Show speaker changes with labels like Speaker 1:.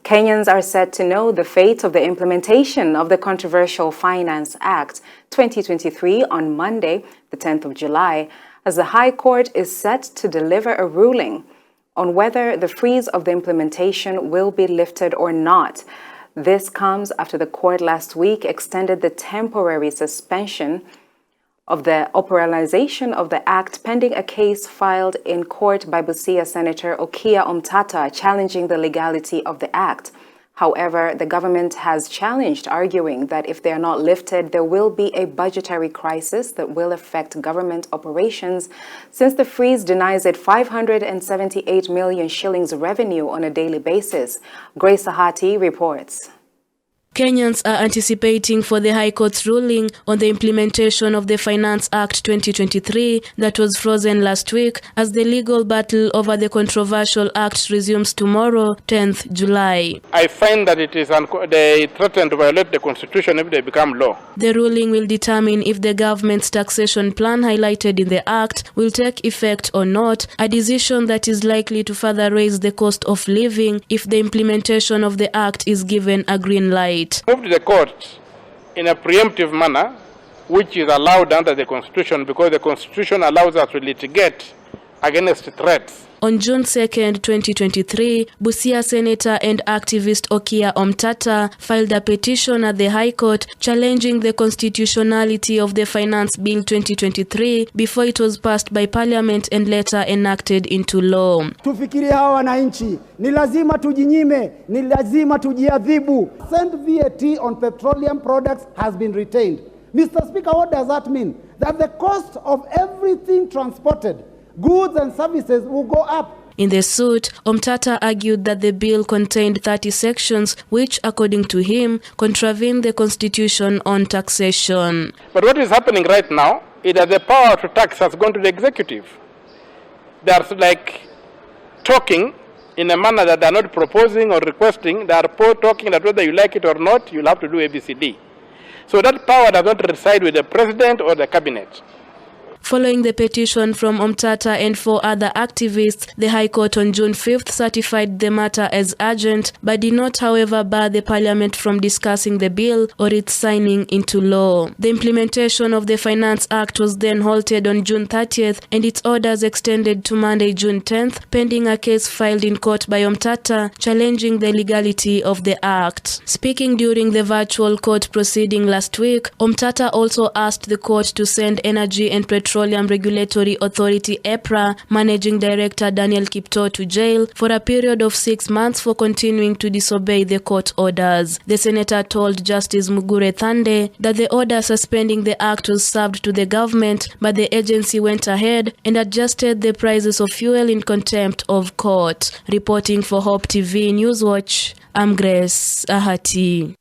Speaker 1: Kenyans are set to know the fate of the implementation of the controversial Finance Act 2023 on Monday, the 10th of July, as the High Court is set to deliver a ruling on whether the freeze of the implementation will be lifted or not. This comes after the court last week extended the temporary suspension of the operationalization of the act pending a case filed in court by Busia Senator Okiya Omtata challenging the legality of the act. However, the government has challenged, arguing that if they are not lifted, there will be a budgetary crisis that will affect government operations, since the freeze denies it 578 million shillings revenue on a daily basis. Grace Ahati reports.
Speaker 2: Kenyans are anticipating for the High Court's ruling on the implementation of the Finance Act 2023 that was frozen last week, as the legal battle over the controversial act resumes tomorrow, 10th July.
Speaker 3: I find that they threaten to violate the Constitution if they become law.
Speaker 2: The ruling will determine if the government's taxation plan highlighted in the act will take effect or not, a decision that is likely to further raise the cost of living if the implementation of the act is given a green light.
Speaker 3: Move to the court in a preemptive manner, which is allowed under the Constitution, because the Constitution allows us to litigate against threats.
Speaker 2: On June 2nd, 2023, Busia Senator and activist Okiya Omtata filed a petition at the High Court challenging the constitutionality of the Finance Bill 2023 before it was passed by Parliament and later enacted into law.
Speaker 4: Tufikirie hawa wananchi, ni lazima tujinyime, ni lazima tujiadhibu. Cent VAT on petroleum products has been retained. Mr. Speaker, what does that mean? That the cost of everything transported, goods and services, will go up.
Speaker 2: In the suit, Omtata argued that the bill contained 30 sections which, according to him, contravene the Constitution on taxation.
Speaker 3: But what is happening right now is that the power to tax has gone to the executive. They are like talking in a manner that they are not proposing or requesting. They are talking that whether you like it or not, you'll have to do ABCD. So that power does not reside with the president or the cabinet.
Speaker 2: Following the petition from Omtata and 4 other activists, the High Court on June 5th certified the matter as urgent, but did not, however, bar the Parliament from discussing the bill or its signing into law. The implementation of the Finance Act was then halted on June 30th and its orders extended to Monday, June 10th, pending a case filed in court by Omtata challenging the legality of the act. Speaking during the virtual court proceeding last week, Omtata also asked the court to send Energy and Petroleum Regulatory Authority (EPRA) Managing Director Daniel Kiptoo to jail for a period of 6 months for continuing to disobey the court orders. The senator told Justice Mugure Thande that the order suspending the act was served to the government, but the agency went ahead and adjusted the prices of fuel in contempt of court. Reporting for Hope TV Newswatch, I'm Grace Ahati.